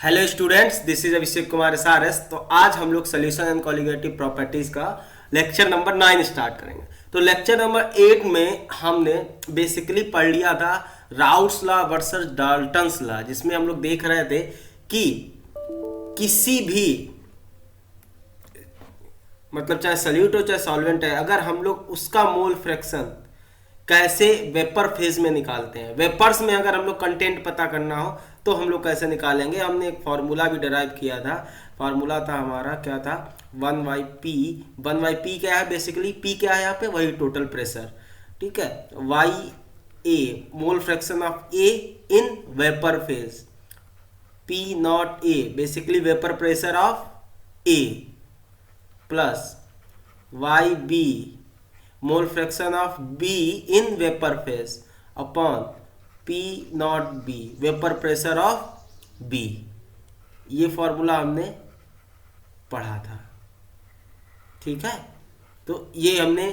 Hello students, this is Abhishek Kumar SRS. तो आज हम लोग सोल्यूशन एंड कॉलिगेटिव प्रॉपर्टीज का लेक्चर नंबर 9 स्टार्ट करेंगे। तो लेक्चर नंबर 8 में हमने बेसिकली पढ़ लिया था routes law versus Dalton's law, जिसमें हम लोग देख रहे थे कि किसी भी मतलब चाहे सॉल्यूट हो चाहे सॉल्वेंट है, अगर हम लोग उसका मोल फ्रैक्शन कैसे वेपर फेज में निकालते हैं, वेपर्स में अगर हम लोग कंटेंट पता करना हो तो हम लोग कैसे निकालेंगे। हमने एक फॉर्मूला भी डिराइव किया था। फॉर्मूला था हमारा, क्या था, 1/p। 1/p क्या है, बेसिकली p क्या है यहाँ पे, वही टोटल प्रेशर। ठीक है, Y A mole fraction of A in vapour phase, p not A basically vapour pressure of A, plus Y B mole fraction of B in vapour phase upon P not B vapour pressure of B। ये formula हमने पढ़ा था। ठीक है, तो ये हमने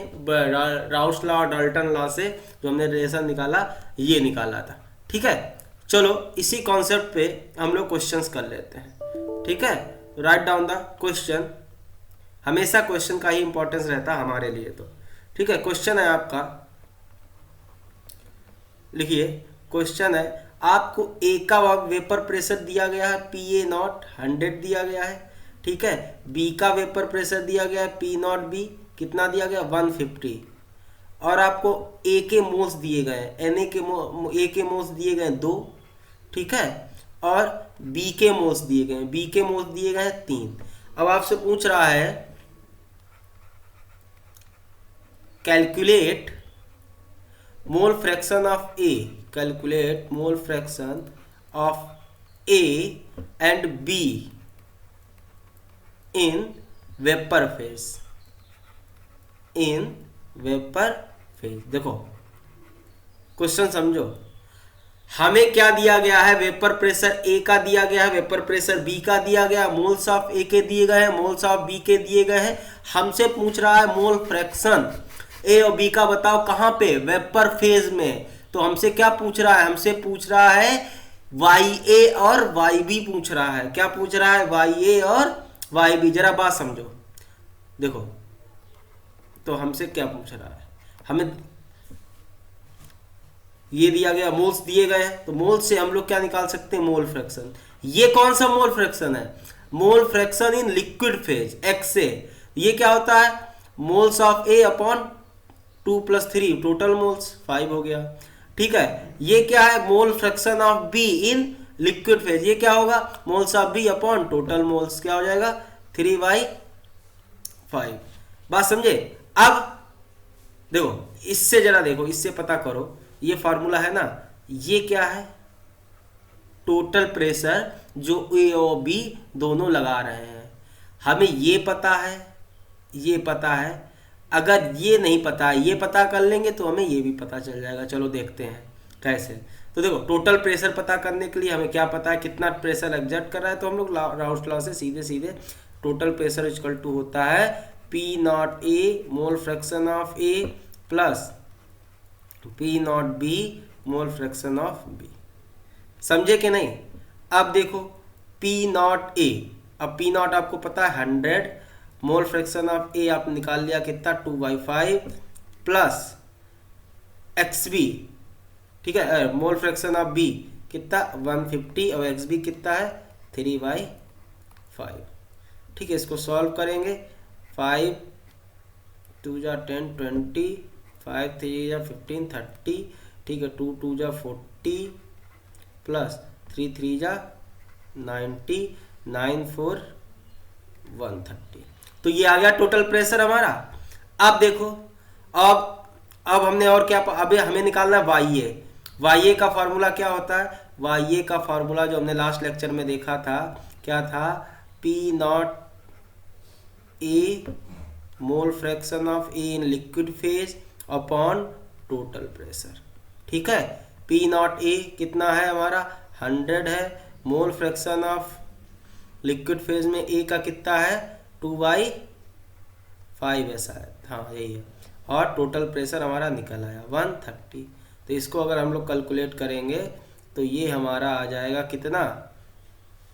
Raoult's law और डाल्टन लॉ से जो हमने रिलेशन निकाला, ये निकाला था। ठीक है, चलो इसी कॉन्सेप्ट पे हम लोग क्वेश्चंस कर लेते हैं। ठीक है, राइट डाउन द क्वेश्चन। हमेशा क्वेश्चन का ही इंपॉर्टेंस रहता है हमारे लिए। तो ठीक है, क्वेश्चन है आपका, लिखिए। क्वेश्चन है, आपको ए का वेपर प्रेशर दिया गया है पी ए नॉट 100 दिया गया है। ठीक है, बी का वेपर प्रेशर दिया गया है पी नॉट बी, कितना दिया गया, 150। और आपको ए के मोल्स दिए गए हैं, एन ए के मोल्स दिए गए हैं 2। ठीक है, और बी के मोल्स दिए गए हैं, बी के मोल्स दिए गए हैं 3। अब आपसे पूछ रहा है calculate mole fraction of A, calculate mole fraction of A and B in vapour phase, in vapour phase. देखो क्वेश्चन समझो, हमें क्या दिया गया है, वेपर प्रेशर ए का दिया गया है, वेपर प्रेशर बी का दिया गया, मोल्स ऑफ ए के दिए गए हैं, मोल्स ऑफ बी के दिए गए हैं। हमसे पूछ रहा है मोल फ्रैक्शन ए और बी का, बताओ कहां पे, वेपर फेज में। तो हमसे क्या पूछ रहा है, हमसे पूछ रहा है वाई ए और वाई बी पूछ रहा है। क्या पूछ रहा है, वाई ए और वाई बी। जरा बात समझो, देखो तो हमसे क्या पूछ रहा है, हमें ये दिया गया, मोल्स दिए गए हैं, तो मोल्स से हम लोग क्या निकाल सकते हैं, मोल फ्रैक्शन। ये कौन सा मोल फ्रैक्शन है, mole fraction in liquid phase x A. ये क्या होता है, moles of A upon 2 + 3 total moles 5 हो गया। ठीक है, ये क्या है, mole fraction of B in liquid phase. ये क्या होगा, moles of B upon total moles, क्या हो जाएगा, 3/5। बात समझे। अब देखो, इससे जरा देखो, इससे पता करो, ये फार्मूला है ना, ये क्या है, टोटल प्रेशर जो ए और बी दोनों लगा रहे हैं। हमें ये पता है, ये पता है। अगर ये नहीं पता है, ये पता कर लेंगे तो हमें ये भी पता चल जाएगा। चलो देखते हैं कैसे। तो देखो, टोटल प्रेशर पता करने के लिए हमें क्या पता है, कितना प्रेशर एग्जर्ट कर रहा है। तो हम लोग राउट्स लॉ से सीधे सीधे टोटल प्रेशर इक्वल टू होता है P not A mole fraction of A plus P not B mole fraction of B. समझे कि नहीं। अब देखो पी नॉट ए, अब पी नॉट आपको पता है 100, मोल फ्रैक्शन ऑफ ए आप निकाल लिया कितना, 2/5 प्लस एक्स बी। ठीक है, मोल फ्रैक्शन ऑफ बी कितना 150 और एक्स बी कितना है 3/5। ठीक है, इसको सॉल्व करेंगे, 5 2 जा 10 20, 5 3 जा 15 30। ठीक है, 2 2 जा 40 प्लस 3 3 जा 90, 9 4 130। तो ये आ गया टोटल प्रेशर हमारा। अब देखो, अब हमने और क्या, अभी हमें निकालना है वाई ए। वाई ए का फॉर्मूला क्या होता है, वाई ए का फॉर्मूला जो हमने लास्ट लेक्चर में देखा था, क्या था, P not A mole fraction of A in liquid phase upon total pressure. ठीक है, पी नॉट ए कितना है हमारा 100 है, mole fraction of liquid phase में ए का कितना है 2/5 है शायद, हाँ यही है। और टोटल प्रेशर हमारा निकल आया 130। तो इसको अगर हम लोग कैलकुलेट करेंगे तो ये हमारा आ जाएगा कितना,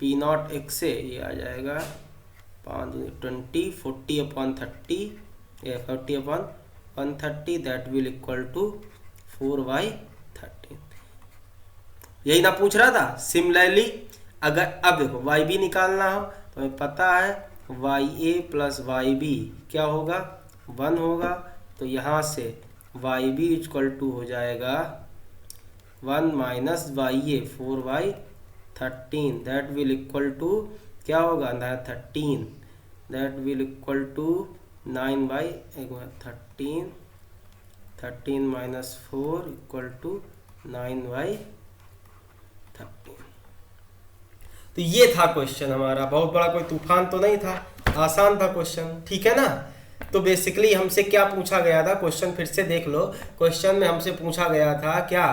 पी नॉट एक्स से ये आ जाएगा 5 20 40/30 या 40/130 दैट विल इक्वल टू 4/13। यही ना पूछ रहा था। सिमिलरली अगर अब देखो वाई बी निकालना हो तो हमें पता है Y A plus Y B क्या होगा 1 होगा, तो यहाँ से वाई बी इक्वल टू हो जाएगा 1 minus Y A 4/13 that will equal to क्या होगा 13 that will equal to 9/13 13 minus 4 equal to 9/13। तो ये था क्वेश्चन हमारा, बहुत बड़ा कोई तूफान तो नहीं था, आसान था क्वेश्चन, ठीक है ना। तो बेसिकली हमसे क्या पूछा गया था, क्वेश्चन फिर से देख लो। क्वेश्चन में हमसे पूछा गया था क्या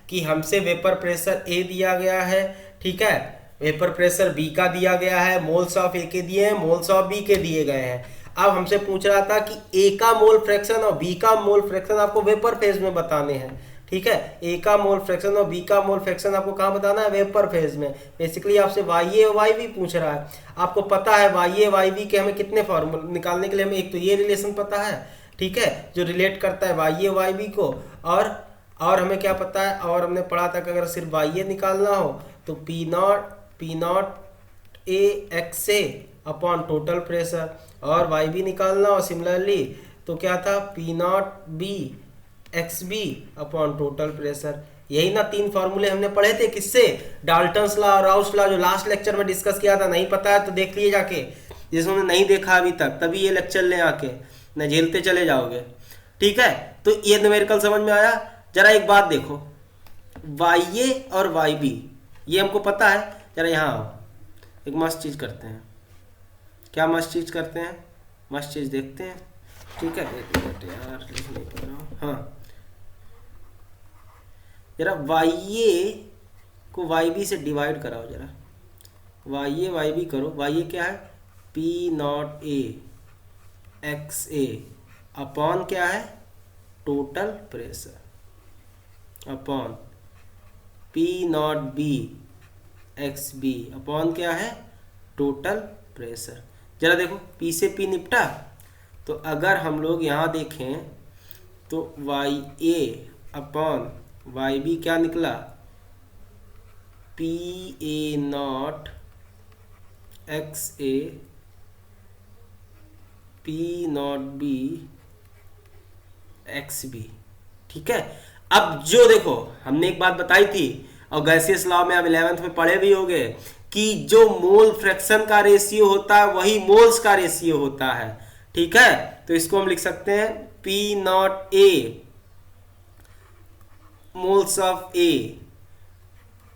कि हमसे वेपर प्रेशर ए दिया गया है, ठीक है, वेपर प्रेशर बी का दिया गया है, मोल्स ऑफ ए के दिए हैं, मोल्स ऑफ बी के दिए गए हैं। अब हमसे पूछ रहा था कि ए का मोल फ्रैक्शन और बी का मोल फ्रैक्शन आपको वेपर फेज में बताने हैं, ठीक है। ए का मोल फ्रैक्शन और बी का मोल फ्रैक्शन आपको कहाँ बताना है, वेपर फेज में। बेसिकली आपसे वाई ए वाई बी पूछ रहा है। आपको पता है वाई ए वाई बी के हमें कितने फॉर्मूले निकालने के लिए हमें एक तो ये रिलेशन पता है, ठीक है, जो रिलेट करता है वाई ए वाई बी को, और हमें क्या पता है, और हमने पढ़ा था कि अगर सिर्फ वाई ए निकालना हो तो P not A X A upon total pressure, और वाई बी निकालना हो सिमिलरली तो क्या था P not B X B upon total pressure. यही ना 3 फॉर्मूले हमने पढ़े थे, किससे, डाल्टन्स लॉ और राउस लॉ, जो लास्ट लेक्चर में डिस्कस किया था। नहीं पता है तो देख लिए जाके, जिसने नहीं देखा अभी तक तभी ये लेक्चर ले आके न झेलते चले जाओगे, ठीक है। तो ये न्यूमेरिकल समझ में आया। जरा एक बात देखो, वाई ए और वाई बी ये हमको पता है। जरा यहाँ आओ, एक मस्त चीज करते हैं। क्या मस्त चीज करते हैं, मस्त चीज देखते हैं, ठीक है। एक मिनट यार, लिख नहीं पा रहा हूँ। हाँ, जरा वाई ए को वाई बी से डिवाइड कराओ, जरा वाई ए वाई बी करो। वाई ए क्या है, P not A X A upon क्या है, total pressure, upon P not B X B upon क्या है, टोटल प्रेशर। जरा देखो पी से पी निपटा, तो अगर हम लोग यहाँ देखें तो Y A upon Y B क्या निकला, P A not X A P not B X B, ठीक है। अब जो देखो हमने एक बात बताई थी, और गैसियस लॉ में अब 11th में पढ़े भी होंगे, कि जो मोल फ्रैक्शन का रेशियो होता है वही मोल्स का रेशियो होता है, ठीक है। तो इसको हम लिख सकते हैं P not A moles of A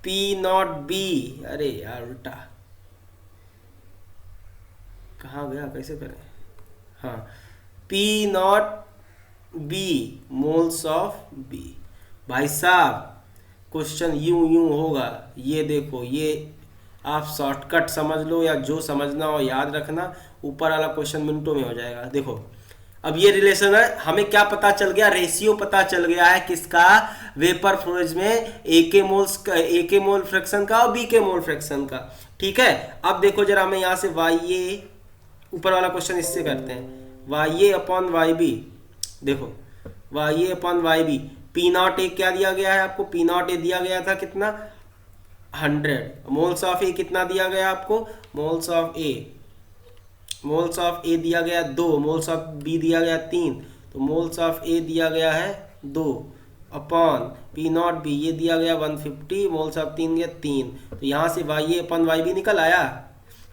P not B, अरे यार उल्टा कहाँ गया, कैसे करें, हाँ, P not B moles of B. भाई साहब क्वेश्चन यूं होगा, ये देखो, ये आप शॉर्टकट समझ लो या जो समझना हो याद रखना, ऊपर वाला क्वेश्चन मिनटों में हो जाएगा। देखो अब ये रिलेशन है, हमें क्या पता चल गया, रेशियो पता चल गया है किसका, वेपर फेज में ए के मोल फ्रैक्शन का और बी के मोल फ्रैक्शन का, ठीक है। अब देखो जरा हमें यहाँ से वाई ए, ऊपर वाला क्वेश्चन इससे करते हैं, Y A upon Y B. देखो Y A upon Y B, P not A क्या दिया गया है आपको, पी नॉट ए दिया गया था कितना 100, मोल्स ऑफ ए कितना दिया गया आपको, मोल्स ऑफ ए दिया गया 2, मोल्स ऑफ बी दिया गया 3, तो मोल्स ऑफ ए दिया गया है 2 अपॉन पी नॉट बी ये दिया गया 150, मोल्स ऑफ 3 गया 3। तो यहाँ से Y A upon Y B निकल आया,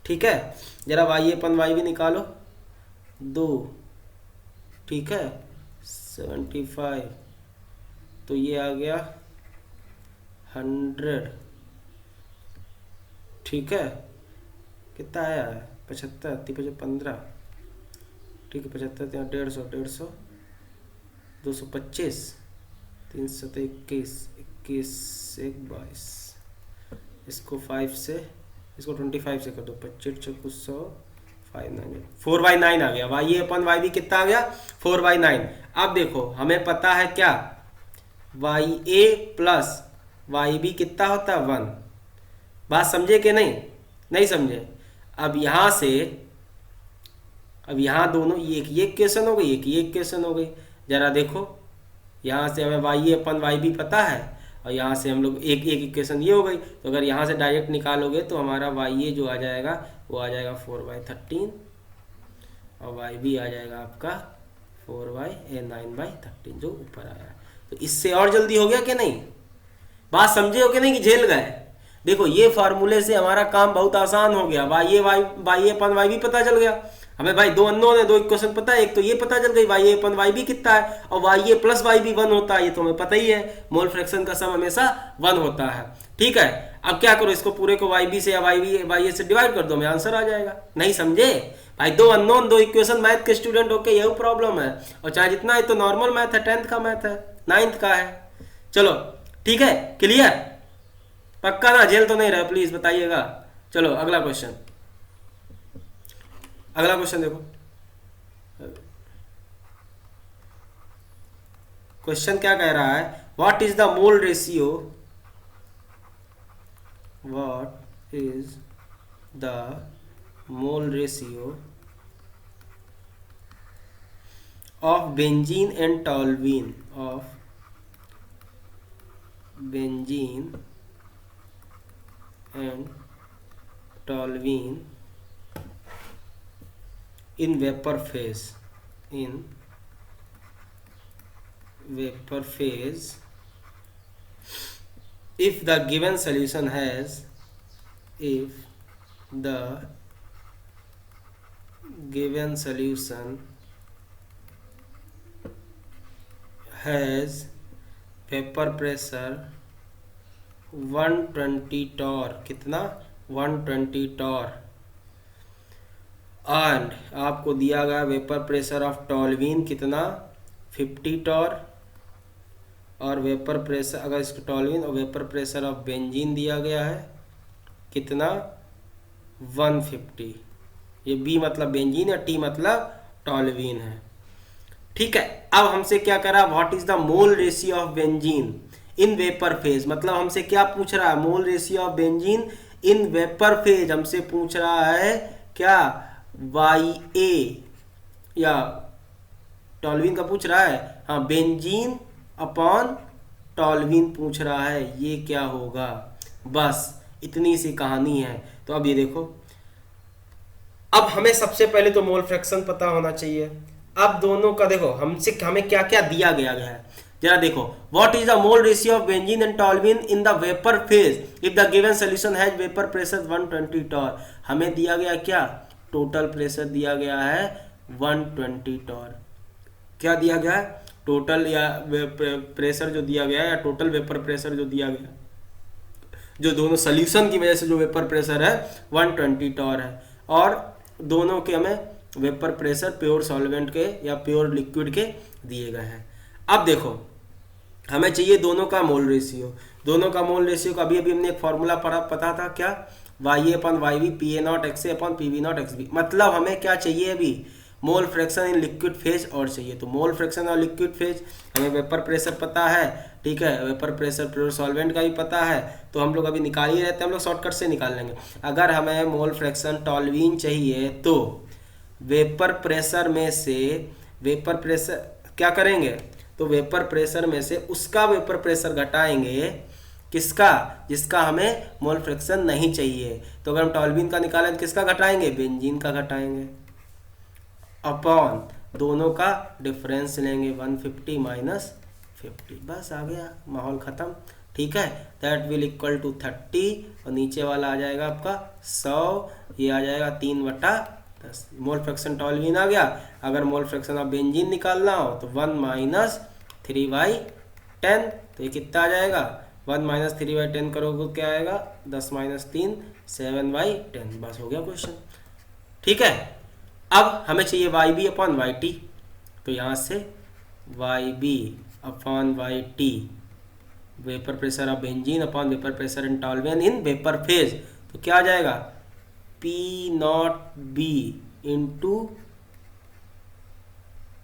ठीक है। जरा Y A upon Y B निकालो, 2, ठीक है, 75, तो ये आ गया 100, ठीक है। कितना आया है 75, 3 15, ठीक है, 75 150, 150 225, 321, 21 1 22, इसको 5 से, इसको 25 से कर दो, 25 चौको 100, 4/9 आ गया। Y A upon Y B कितना आ गया 4/9। अब देखो हमें पता है क्या, Y A plus Y B कितना होता है 1। बात समझे कि नहीं, नहीं समझे? अब यहाँ से, अब यहाँ दोनों ये इक्वेशन हो गई, ये इक्वेशन हो गई। जरा देखो, यहाँ से हमें Y A upon Y B पता है, और यहाँ से हम लोग एक इक्वेशन ये हो गई। तो अगर यहाँ से डायरेक्ट निकालोगे तो हमारा वाई ए जो आ जाएगा वो आ जाएगा 4/13, और वाई बी आ जाएगा आपका 9/13 जो ऊपर आया। तो इससे और जल्दी हो गया कि नहीं? बात समझे हो कि नहीं कि झेल गए? देखो ये फार्मूले से हमारा काम बहुत आसान हो गया। Y A upon Y B पता चल गया हमें भाई। दो अननोन है, दो इक्वेशन पता है, एक तो ये पता चल गई Y A upon Y B कितना है, और Y A plus Y B 1 होता है, ये तो हमें पता ही है। मोल फ्रैक्शन का सम हमेशा 1 होता है। ठीक है, अब क्या करो, इसको पूरे को वाई बी से या वाई ए से डिवाइड कर दो, हमें आंसर आ जाएगा। नहीं समझे भाई? दो अननोन, दो इक्वेशन, मैथ के स्टूडेंट होके यही प्रॉब्लम है। और चाहे जितना है तो नॉर्मल मैथ है, 10th का मैथ है, 9th का है। चलो ठीक है, क्लियर? पक्का ना? झेल तो नहीं रहा? प्लीज बताइएगा। चलो अगला क्वेश्चन, अगला क्वेश्चन देखो। क्वेश्चन क्या कह रहा है? What is the mole ratio, what is the mole ratio of benzene and toluene, of benzene and toluene in vapor phase, in vapor phase, if the given solution has, if the given solution has vapor pressure 120 Tor, कितना? 120 Tor, and आपको दिया गया vapour pressure of toluene कितना? 50 Tor, और vapour pressure, अगर इसको toluene और vapour pressure of benzene दिया गया है कितना? 150। ये बी मतलब बेंजीन है, टी मतलब टॉल्यूइन है। ठीक है, अब हमसे क्या करा? What is the mole ratio of benzene in vapour phase, मतलब हमसे क्या पूछ रहा है? मोल ratio of benzene in vapour phase हमसे पूछ रहा है क्या? वाई ए या टॉल्यूइन का पूछ रहा है? हाँ, बेंजीन अपॉन टॉल्यूइन पूछ रहा है। ये क्या होगा? बस इतनी सी कहानी है। तो अब ये देखो, अब हमें सबसे पहले तो मोल फ्रैक्शन पता होना चाहिए। अब दोनों का देखो, हमसे हमें क्या क्या दिया गया है जरा देखो। What is the mole ratio of benzene and toluene in the vapour phase if the given solution has vapour pressure 120 torr. हमें दिया गया क्या? टोटल प्रेशर दिया गया है 120 टॉर। क्या दिया गया है? टोटल या प्रेशर जो दिया गया है, या टोटल वेपर प्रेशर जो दिया गया, जो दोनों सॉल्यूशन की वजह से जो वेपर प्रेशर है 120 टॉर है, और दोनों के हमें वेपर प्रेशर प्योर सॉल्वेंट के या प्योर लिक्विड के दिए गए हैं। अब देखो, हमें चाहिए दोनों का मोल रेशियो। दोनों का मोल रेशियो का अभी हमने एक फॉर्मूला पढ़ा, पता था क्या? Y A upon Y B P A not X A upon P B not X B. मतलब हमें क्या चाहिए अभी? Mole fraction in liquid phase और चाहिए। तो मोल फ्रैक्शन और लिक्विड फेज, हमें वेपर प्रेशर पता है, ठीक है, वेपर प्रेशर प्योर सॉल्वेंट का भी पता है, तो हम लोग अभी निकाल ही रहते हैं, हम लोग शॉर्टकट से निकाल लेंगे। अगर हमें मोल फ्रैक्शन टॉल्यूइन चाहिए तो वेपर प्रेशर में से, वेपर प्रेशर क्या करेंगे? तो वेपर प्रेशर में से उसका वेपर प्रेशर घटाएंगे, किसका? जिसका हमें मोल फ्रैक्शन नहीं चाहिए। तो अगर हम टॉल्यूइन का निकालें तो किसका घटाएंगे? बेंजीन का घटाएंगे, अपॉन दोनों का डिफरेंस लेंगे 150 माइनस 50। बस आ गया, माहौल खत्म। ठीक है, दैट विल इक्वल टू 30, और नीचे वाला आ जाएगा आपका 100, ये आ जाएगा 3/10। मोल फ्रैक्शन टॉल्यूइन आ गया। अगर मोल फ्रैक्शन ऑफ बेंजीन निकालना हो तो 1 माइनस 3/10, तो ये कितना आ जाएगा? 1 माइनस 3/10 करोगे क्या आएगा? 10 माइनस 3 7/10। बस हो गया क्वेश्चन। ठीक है, अब हमें चाहिए Y B upon Y T. तो यहाँ से Y B upon Y T, vapour pressure of benzene upon vapour pressure in toluene in vapour phase, तो क्या आ जाएगा? P not B into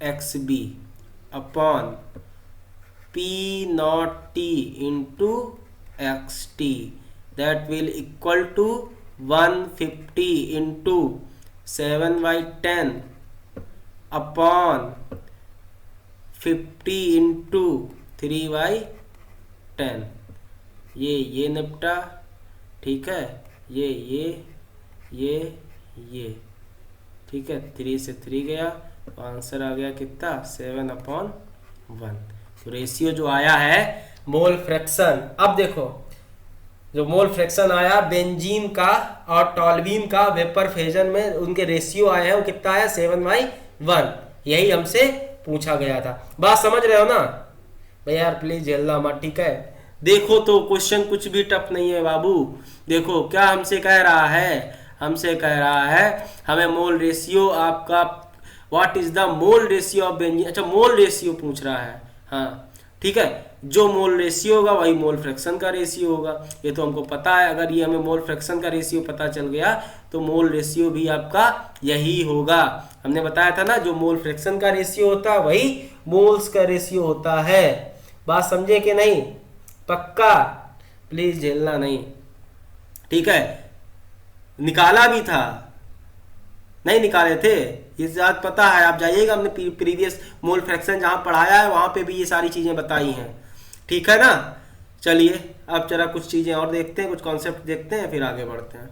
X B upon P not T into X T, that will equal to 150 into 7/10 upon 50 into 3/10। ये निपटा, ठीक है, ये ठीक है, 3 से 3 गया तो आंसर आ गया कितना, 7/1। तो रेशियो जो आया है मोल फ्रैक्शन, अब देखो जो मोल फ्रैक्शन आया बेंजीन का और टॉल्यूइन का वेपर फेजन में, उनके रेशियो आए हैं वो कितना है, 7/1। यही हमसे पूछा गया था। बात समझ रहे हो ना भैया यार, प्लीज झेलना मत, ठीक है। देखो तो क्वेश्चन कुछ भी टफ नहीं है बाबू। देखो क्या हमसे कह रहा है, हमसे कह रहा है हमें मोल रेशियो आपका, what is the mole ratio of benzene, अच्छा मोल रेशियो पूछ रहा है, हाँ ठीक है। जो मोल रेशियो होगा वही मोल फ्रैक्शन का रेशियो होगा, ये तो हमको पता है। अगर ये हमें मोल फ्रैक्शन का रेशियो पता चल गया तो मोल रेशियो भी आपका यही होगा। हमने बताया था ना, जो मोल फ्रैक्शन का रेशियो होता है वही मोल्स का रेशियो होता है। बात समझे कि नहीं, पक्का, प्लीज झेलना नहीं, ठीक है। निकाला भी था, नहीं निकाले थे, ये बात पता है। आप जाइएगा, हमने प्रीवियस मोल फ्रैक्शन जहां पढ़ाया है वहां पे भी ये सारी चीजें बताई हैं, ठीक है ना। चलिए अब जरा कुछ चीजें और देखते हैं, कुछ कॉन्सेप्ट देखते हैं, फिर आगे बढ़ते हैं।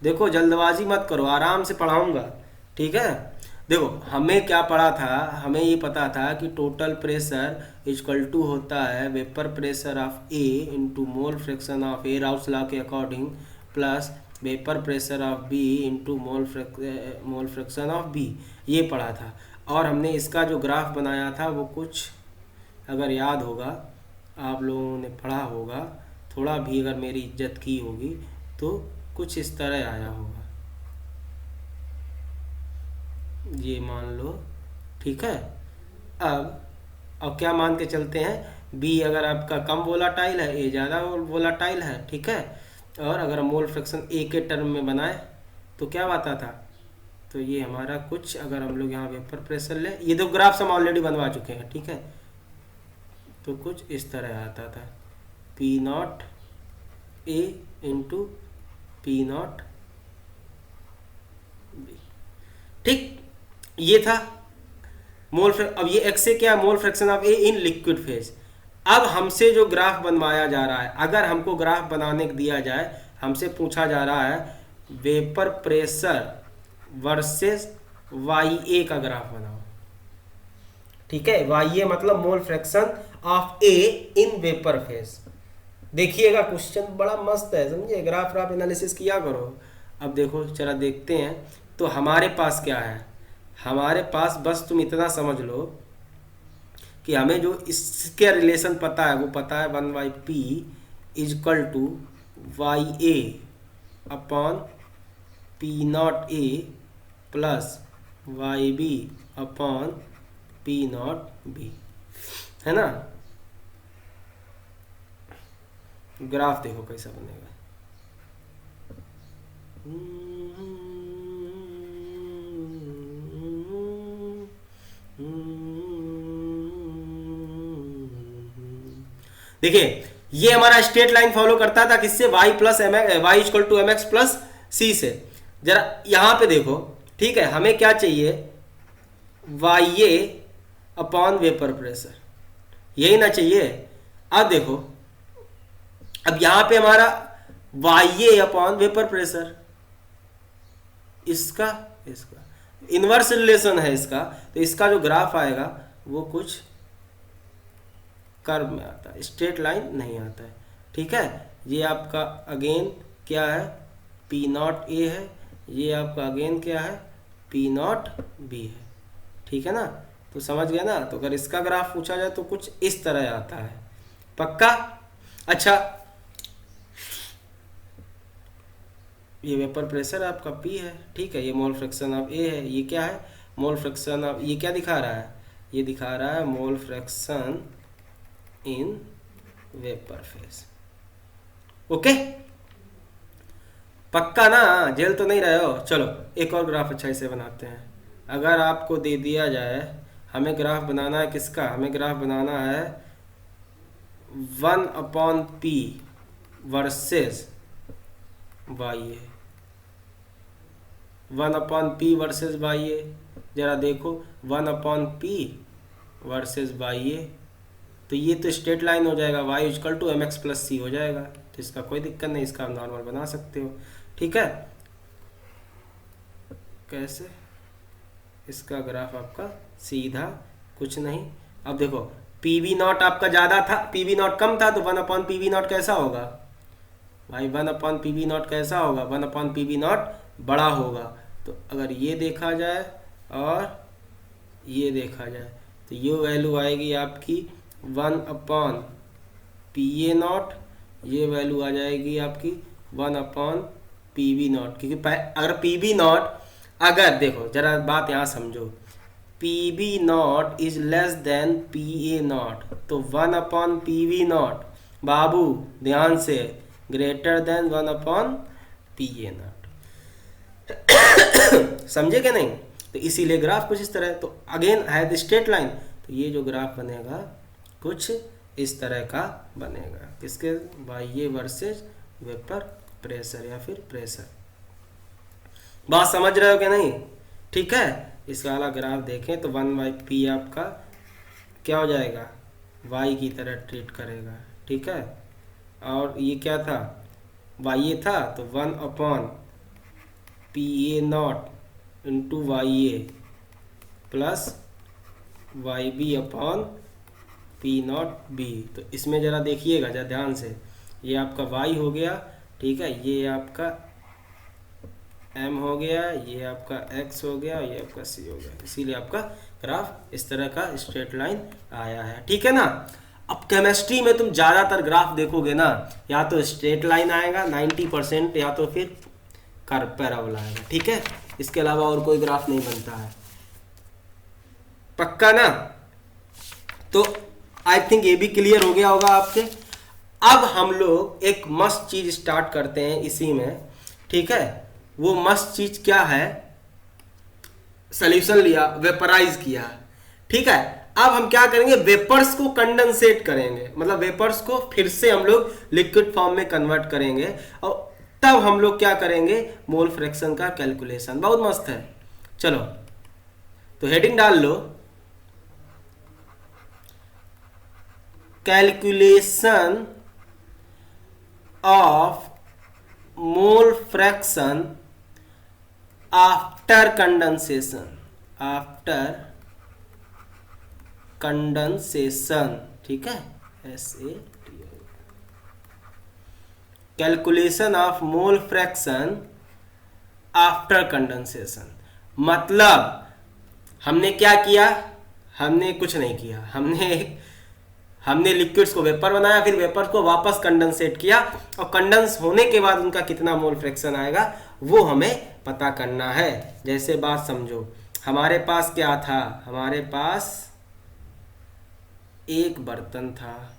देखो जल्दबाजी मत करो, आराम से पढ़ाऊंगा, ठीक है। देखो हमें क्या पढ़ा था, हमें ये पता था कि टोटल प्रेशर इक्वल टू होता है vapour pressure of A into mole fraction of A, Raoult's law के according, plus vapour pressure of B into mole fraction of B, ये पढ़ा था। और हमने इसका जो ग्राफ बनाया था वो कुछ, अगर याद होगा, आप लोगों ने पढ़ा होगा, थोड़ा भी अगर मेरी इज्जत की होगी तो कुछ इस तरह आया होगा, ये मान लो, ठीक है। अब क्या मान के चलते हैं, बी अगर आपका कम वोलाटाइल है, ए ज़्यादा वोलाटाइल है, ठीक है। और अगर मोल फ्रैक्शन ए के टर्म में बनाए तो क्या आता था, तो ये हमारा कुछ, अगर हम लोग यहाँ वेपर प्रेशर ले, ये दो ग्राफ्स हम ऑलरेडी बनवा चुके हैं, ठीक है। तो कुछ इस तरह आता था, P not A into P not be, ठीक, ये था मोल। अब ये एक्स से क्या, मोल fraction of A in liquid phase. अब हमसे जो ग्राफ बनवाया जा रहा है, अगर हमको ग्राफ बनाने दिया जाए, हमसे पूछा जा रहा है वेपर प्रेशर वर्सेस वाई ए का ग्राफ बनाओ, ठीक है। वाई ए मतलब मोल fraction of A in vapour phase. देखिएगा क्वेश्चन बड़ा मस्त है, समझिए, ग्राफ राफ एनालिसिस किया करो। अब देखो जरा देखते हैं, तो हमारे पास क्या है, हमारे पास बस तुम इतना समझ लो कि हमें जो इसके रिलेशन पता है वो पता है 1/p is equal to Y A upon P not A plus Y B upon P not B, है ना। ग्राफ देखो कैसा बनेगा, देखिए ये हमारा स्ट्रेट लाइन फॉलो करता था किससे, y plus m y equal to m x plus c से। जरा यहां पे देखो, ठीक है, हमें क्या चाहिए, Y A upon vapour pressure, यही ना चाहिए। अब देखो, अब यहां पे हमारा Y A upon vapour pressure, इसका इनवर्स रिलेशन है इसका, तो इसका जो ग्राफ आएगा वो कुछ कर्व में आता है, स्ट्रेट लाइन नहीं आता है, ठीक है। ये आपका अगेन क्या है, पी नॉट ए है, ये आपका अगेन क्या है, पी नॉट बी है, ठीक है ना। तो समझ गए ना। तो अगर इसका ग्राफ पूछा जाए तो कुछ इस तरह आता है, पक्का। अच्छा, ये वेपर प्रेशर आपका P है, ठीक है, ये मोल फ्रैक्शन ऑफ A है, ये क्या है, मोल फ्रैक्शन ऑफ, ये क्या दिखा रहा है, ये दिखा रहा है mole fraction in vapour phase, okay, पक्का ना, जेल तो नहीं रहे हो। चलो एक और ग्राफ अच्छा से बनाते हैं। अगर आपको दे दिया जाए, हमें ग्राफ बनाना है किसका, हमें ग्राफ बनाना है 1/p वर्सेस वाई ए, 1/p वर्सेस वाई ए। जरा देखो 1/p वर्सेस वाई ए, तो ये तो स्ट्रेट लाइन हो जाएगा, y equal to mx plus c हो जाएगा, तो इसका कोई दिक्कत नहीं, इसका आप नॉर्मल बना सकते हो। ठीक है, कैसे इसका ग्राफ आपका सीधा कुछ नहीं। अब देखो पी वी नॉट आपका ज़्यादा था, पी वी नॉट कम था, तो 1/पी वी नॉट कैसा होगा भाई, 1/पी वी नॉट कैसा होगा, 1/पी वी नॉट बड़ा होगा। तो अगर ये देखा जाए और ये देखा जाए तो ये वैल्यू आएगी आपकी 1/PA0, ये वैल्यू आ जाएगी आपकी 1/PV0, क्योंकि अगर PV0, अगर देखो जरा बात यहाँ समझो, PV0 is less than PA0, तो 1/PV0 बाबू ध्यान से ग्रेटर देन 1/PA0। समझे क्या नहीं? तो इसीलिए ग्राफ कुछ इस तरह, तो अगेन है स्ट्रेट लाइन, तो ये जो ग्राफ बनेगा कुछ इस तरह का बनेगा, किसके, वाई वर्सेस वेपर प्रेशर या फिर प्रेशर। बात समझ रहे हो क्या नहीं? ठीक है, इस वाला ग्राफ देखें तो 1/p आपका क्या हो जाएगा, y की तरह ट्रीट करेगा। ठीक है, और ये क्या था, y था, तो 1/PA0 into YA plus YB/P0B। तो इसमें ज़रा देखिएगा जरा ध्यान से, ये आपका y हो गया, ठीक है, ये आपका m हो गया, ये आपका x हो गया, ये आपका c हो गया, इसीलिए आपका ग्राफ इस तरह का स्ट्रेट लाइन आया है। ठीक है ना। अब केमिस्ट्री में तुम ज़्यादातर ग्राफ देखोगे ना, या तो स्ट्रेट लाइन आएगा 90%, या तो फिर कर्व पैराबोला आएगा। ठीक है, इसके अलावा और कोई ग्राफ नहीं बनता है, पक्का ना। तो आई थिंक ये भी क्लियर हो गया होगा आपके। अब हम लोग एक मस्त चीज स्टार्ट करते हैं इसी में। ठीक है, वो मस्त चीज क्या है, सॉल्यूशन लिया, वेपराइज किया। ठीक है, अब हम क्या करेंगे, वेपर्स को कंडेंसेट करेंगे, मतलब वेपर्स को फिर से हम लोग लिक्विड फॉर्म में कन्वर्ट करेंगे, और तब हम लोग क्या करेंगे, मोल फ्रैक्शन का कैलकुलेशन। बहुत मस्त है। चलो तो हेडिंग डाल लो, calculation of mole fraction after condensation, after condensation. ठीक है, SAT, calculation of mole fraction after condensation. मतलब हमने क्या किया, हमने कुछ नहीं किया, हमने लिक्विड्स को वेपर बनाया, फिर वेपर को वापस कंडेंसेट किया, और कंडेंस होने के बाद उनका कितना मोल फ्रैक्शन आएगा वो हमें पता करना है। जैसे बात समझो, हमारे पास क्या था, हमारे पास एक बर्तन था,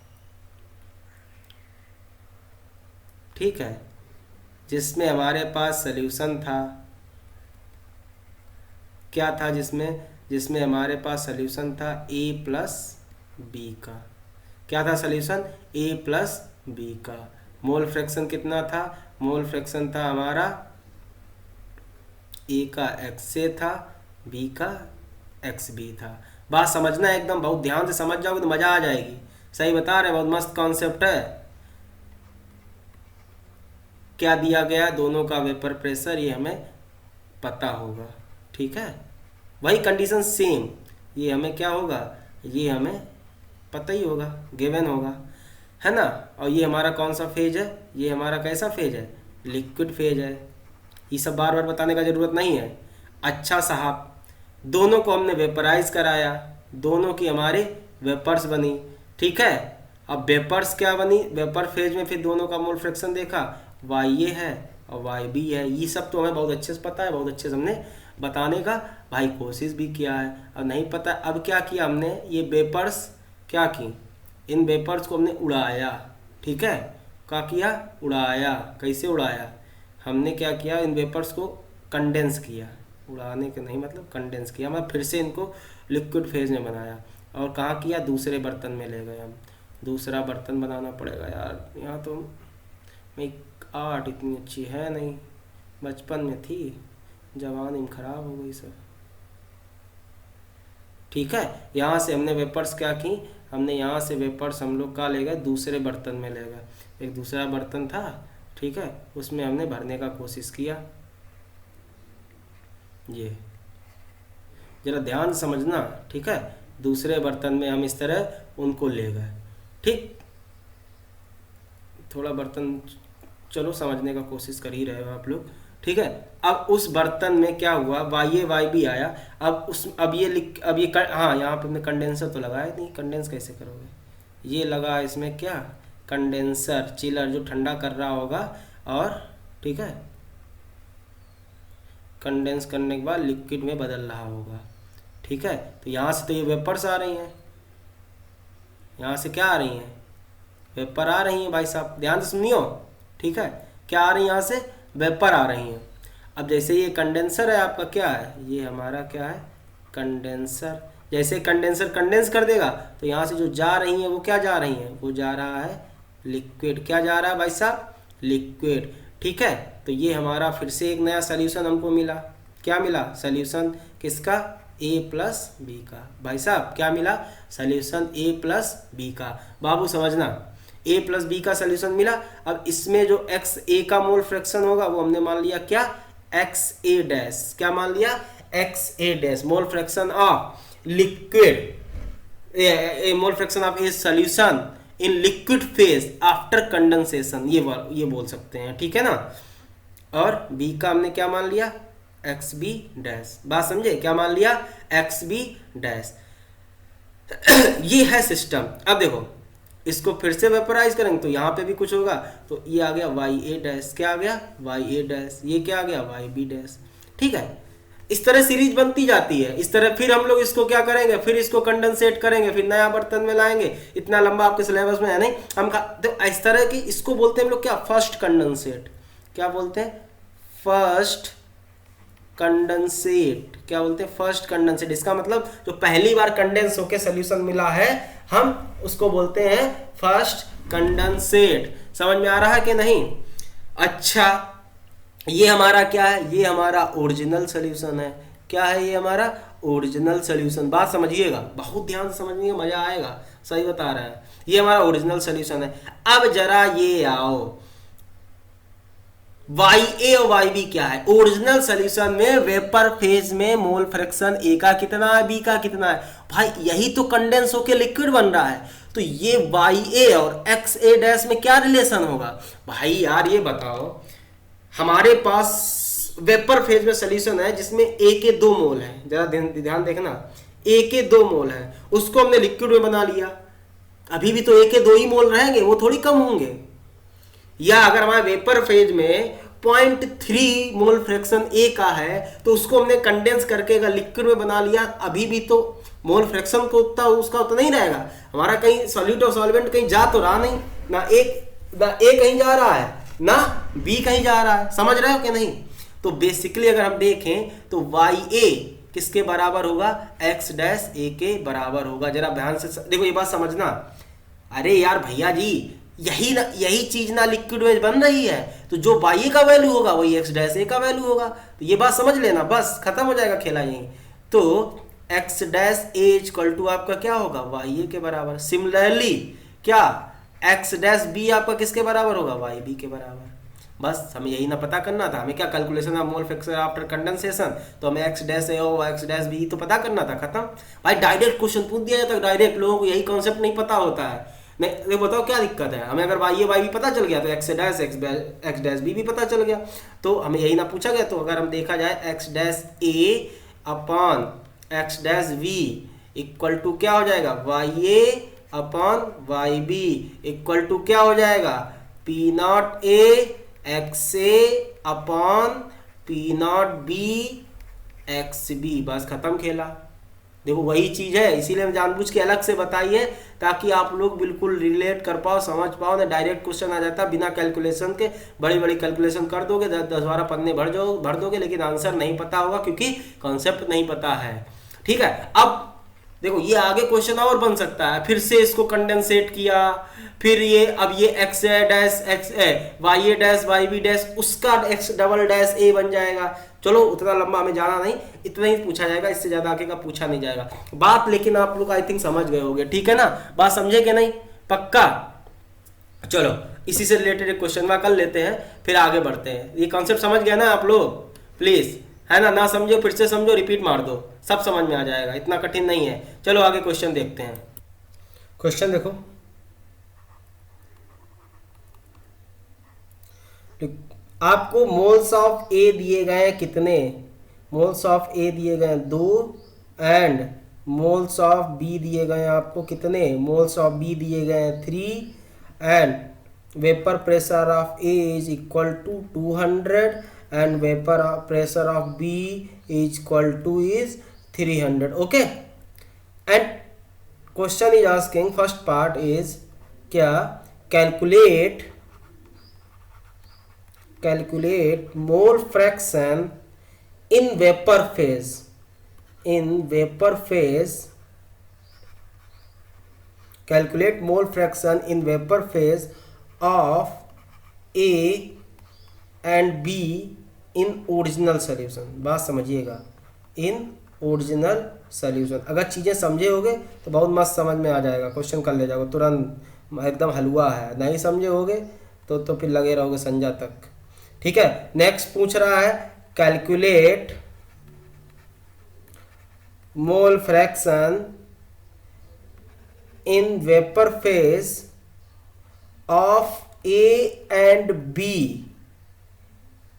ठीक है, जिसमें हमारे पास सॉल्यूशन था, क्या था, जिसमें हमारे पास सॉल्यूशन था A+B का। क्या था सॉल्यूशन, A+B का। मोल फ्रैक्शन कितना था, मोल फ्रैक्शन था हमारा A का XA था, B का XB था। बात समझना एकदम, बहुत ध्यान से समझ जाओगे तो मजा आ जाएगी। सही बता रहे, बहुत मस्त कॉन्सेप्ट है। क्या दिया गया, दोनों का वेपर प्रेशर, ये हमें पता होगा। ठीक है, वही कंडीशन सेम, ये हमें क्या होगा, ये हमें पता ही होगा, गिवन होगा, है ना। और ये हमारा कौन सा फेज है, ये हमारा कैसा फेज है, लिक्विड फेज है। ये सब बार बार बताने का ज़रूरत नहीं है। अच्छा साहब, दोनों को हमने वेपराइज कराया, दोनों की हमारी वेपर्स बनी। ठीक है, अब वेपर्स क्या बनी, वेपर फेज में फिर दोनों का मोल फ्रैक्शन देखा, YA है और YB है। ये सब तो हमें बहुत अच्छे से पता है, बहुत अच्छे से हमने बताने का भाई कोशिश भी किया है। अब नहीं पता, अब क्या किया हमने, ये वेपर्स क्या की, इन वेपर्स को हमने उड़ाया। ठीक है, क्या किया, उड़ाया। कैसे उड़ाया, हमने क्या किया, इन वेपर्स को कंडेंस किया, उड़ाने के नहीं मतलब कंडेंस किया, मैं फिर से इनको लिक्विड फेज में बनाया। और कहाँ किया, दूसरे बर्तन में ले गए हम। दूसरा बर्तन बनाना पड़ेगा यार, यहाँ तो भाई 8 इतनी अच्छी है नहीं, बचपन में थी, जवानी में खराब हो गई सब। ठीक है, यहाँ से हमने वेपर्स क्या की, हमने यहाँ से वेपर्स हम लोग का ले गए दूसरे बर्तन में ले गए, एक दूसरा बर्तन था, ठीक है, उसमें हमने भरने का कोशिश किया। ये जरा ध्यान से समझना, ठीक है, दूसरे बर्तन में हम इस तरह उनको ले गए। ठीक, थोड़ा बर्तन चलो समझने का कोशिश कर ही रहे हो आप लोग। ठीक है, अब उस बर्तन में क्या हुआ, वाई बी आया। अब ये हाँ, यहाँ पे हमने कंडेंसर तो लगाया नहीं, कंडेंस कैसे करोगे, ये लगा इसमें क्या, कंडेंसर, चिलर जो ठंडा कर रहा होगा, और ठीक है कंडेंस करने के बाद लिक्विड में बदल रहा होगा। ठीक है, तो यहाँ से तो ये वेपर्स आ रही हैं, यहाँ से क्या आ रही हैं, वेपर आ रही हैं भाई साहब, ध्यान से सुनियो। ठीक है, क्या आ रही है, यहाँ से वेपर आ रही हैं। अब जैसे ये कंडेंसर है आपका, क्या है, ये हमारा क्या है, कंडेंसर। जैसे कंडेंसर कंडेंस कर देगा तो यहाँ से जो जा रही हैं वो क्या जा रही हैं, वो जा रहा है लिक्विड। क्या जा रहा है भाई साहब, लिक्विड। ठीक है, तो ये हमारा फिर से एक नया सोल्यूशन हमको मिला। क्या मिला, सोल्यूशन किसका, a प्लस बी का। भाई साहब क्या मिला, सोल्यूशन a प्लस बी का। बाबू समझना, a प्लस बी का सोल्यूशन मिला। अब इसमें जो एक्स ए का मोल फ्रैक्शन होगा वो हमने मान लिया क्या, एक्स ए डैश। क्या मान लिया, x A dash, mole fraction of liquid, mole fraction of a solution in liquid phase after condensation, ये बोल सकते हैं। ठीक है ना, और b का हमने क्या मान लिया, एक्स बी डैश। बात समझे, क्या मान लिया, एक्स बी डैश। ये है सिस्टम। अब देखो इसको फिर से वेपराइज करेंगे तो यहाँ पे भी कुछ होगा, तो ये आ गया वाई ए डैश। क्या आ गया, वाई ए डैश। ये क्या आ गया, वाई बी डैश। ठीक है, इस तरह सीरीज बनती जाती है। इस तरह फिर हम लोग इसको क्या करेंगे, फिर इसको कंडेंसेट करेंगे, फिर नया बर्तन में लाएंगे। इतना लंबा आपके सिलेबस में है नहीं, तो इस तरह की इसको बोलते हैं हम लोग क्या, फर्स्ट कंडेंसेट। क्या बोलते हैं, फर्स्ट कंडेंसेट। क्या बोलते हैं, फर्स्ट कंडेंसेट। इसका मतलब जो पहली बार कंडेंस होकर सोल्यूशन मिला है, हम उसको बोलते हैं फर्स्ट कंडेंसेट। समझ में आ रहा है कि नहीं। अच्छा, ये हमारा क्या है, ये हमारा ओरिजिनल सोल्यूशन है। क्या है, ये हमारा ओरिजिनल सोल्यूशन। बात समझिएगा, बहुत ध्यान से समझिएगा, मजा आएगा, सही बता रहा है। ये हमारा ओरिजिनल सोल्यूशन है। अब जरा ये आओ, वाई ए और वाई बी क्या है, ओरिजिनल सोल्यूशन में वेपर फेज में मोल फ्रैक्शन ए का कितना है, बी का कितना है। भाई यही तो कंडेंस होके लिक्विड बन रहा है, तो ये वाई ए और एक्स ए डैश में क्या रिलेशन होगा। भाई यार ये बताओ, हमारे पास वेपर फेज में सोल्यूशन है जिसमें ए के 2 मोल है, जरा ध्यान देखना, ए के 2 मोल है, उसको हमने लिक्विड में बना लिया। अभी भी तो ए के 2 ही मोल रहेंगे, वो थोड़ी कम होंगे। या अगर हमारे वेपर फेज में 0.3 मोल फ्रैक्शन ए का है तो उसको हमने कंडेंस करके लिक्विड में बना लिया, अभी भी तो मोल फ्रैक्शन को उसका उतना नहीं रहेगा। हमारा कहीं सॉल्यूट और सॉल्वेंट कहीं जा तो रहा नहीं, ना ए कहीं जा रहा है, ना बी कहीं जा रहा है। समझ रहे हो कि नहीं। तो बेसिकली अगर हम देखें तो वाई ए किसके बराबर होगा, एक्स डैश ए के बराबर होगा। जरा ध्यान से देखो, ये बात समझना। अरे यार भैया जी, यही चीज ना लिक्विड में बन रही है, तो जो वाई ए का वैल्यू होगा वही एक्स डैश ए का वैल्यू होगा। तो ये बात समझ लेना, बस खत्म हो जाएगा खेला यही। तो X dash A equal to आपका क्या होगा, वाई ए के बराबर। सिमिलरली क्या, एक्स डैश बी आपका किसके बराबर होगा, वाई बी के बराबर। बस हमें यही ना पता करना था, हमें क्या calculation of mole fraction after condensation, तो हमें एक्स डैश ए और एक्स डैश बी तो पता करना था, खत्म। भाई डायरेक्ट क्वेश्चन पूछ दिया जाता है, डायरेक्ट लोगों को यही कॉन्सेप्ट नहीं पता होता है। नहीं ये बताओ क्या दिक्कत है, हमें अगर वाई ए वाई बी पता चल गया तो X dash X dash B भी पता चल गया, तो हमें यही ना पूछा गया। तो अगर हम देखा जाए X dash A upon X dash B equal to क्या हो जाएगा, Y A upon Y B equal to क्या हो जाएगा, P not A X A upon P not B X B. बस खत्म खेला। देखो वही चीज है, इसीलिए हम जानबूझ के अलग से बताइए ताकि आप लोग बिल्कुल रिलेट कर पाओ, समझ पाओ। ना डायरेक्ट क्वेश्चन आ जाता बिना कैलकुलेशन के, बड़ी बड़ी कैलकुलेशन कर दोगे, 10-12 पन्ने भर दोगे, लेकिन आंसर नहीं पता होगा क्योंकि कॉन्सेप्ट नहीं पता है। ठीक है, अब देखो ये आगे क्वेश्चन और बन सकता है, फिर से इसको कंडेंसेट किया, फिर ये अब ये x A dash x A Y A dash Y B dash उसका एक्स डबल डैश ए बन जाएगा। चलो उतना लंबा हमें जाना नहीं, इतना ही पूछा जाएगा, इससे ज्यादा आगे का पूछा नहीं जाएगा। बात लेकिन आप लोग आई थिंक समझ गए होंगे, ठीक है ना, बात समझे कि नहीं, पक्का। चलो इसी से रिलेटेड एक क्वेश्चन कर लेते हैं, फिर आगे बढ़ते हैं। ये कॉन्सेप्ट समझ गया ना आप लोग, प्लीज, है ना समझो फिर से समझो, रिपीट मार दो, सब समझ में आ जाएगा, इतना कठिन नहीं है। चलो आगे क्वेश्चन देखते हैं। क्वेश्चन देखो, आपको मोल्स ऑफ ए दिए गए हैं कितने, मोल्स ऑफ ए दिए गए हैं 2 एंड मोल्स ऑफ बी दिए गए हैं आपको कितने, मोल्स ऑफ बी दिए गए हैं 3 and vapour pressure of A is equal to 200 and vapor pressure of B is equal to is 300. Okay, and question is asking, first part is क्या, calculate mole fraction in vapor phase, calculate mole fraction in vapor phase of A and B in original solution. बात समझिएगा, in original solution. अगर चीज़ें समझे होगे तो बहुत मस्त समझ में आ जाएगा, क्वेश्चन कर ले जाओगे तुरंत, एकदम हलवा है। नहीं समझे होगे तो फिर लगे रहोगे संजा तक, ठीक है। नेक्स्ट पूछ रहा है calculate mole fraction in vapour phase of A and B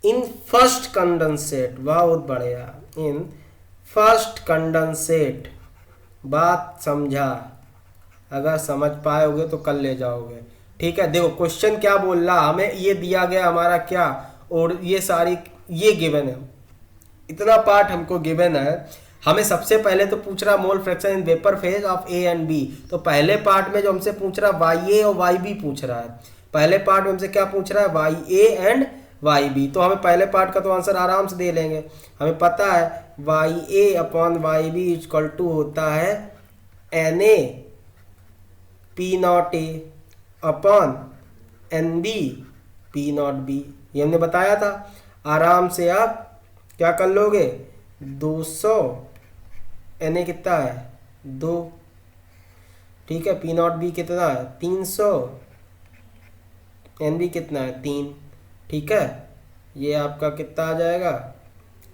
in first condensate. बहुत बढ़िया, इन फर्स्ट कंडेंसेट। बात समझा, अगर समझ पाओगे तो कर ले जाओगे, ठीक है। देखो क्वेश्चन क्या बोल रहा, हमें ये दिया गया हमारा क्या, और ये सारी ये गिवन है, इतना पार्ट हमको गिवन है। हमें सबसे पहले तो पूछ रहा mole fraction in vapour phase of A and B, तो पहले पार्ट में जो हमसे पूछ रहा वाई ए और वाई बी पूछ रहा है, पहले पार्ट में हमसे क्या पूछ रहा है, Y A and Y B. तो हमें पहले पार्ट का तो आंसर आराम से दे लेंगे, हमें पता है Y A upon Y B equal to होता है N A P not A upon N B P not B, ये हमने बताया था। आराम से आप क्या कर लोगे, 200 एन ए कितना है 2, ठीक है, पी नॉट बी कितना है 300, एन बी कितना है 3, ठीक है। ये आपका कितना आ जाएगा,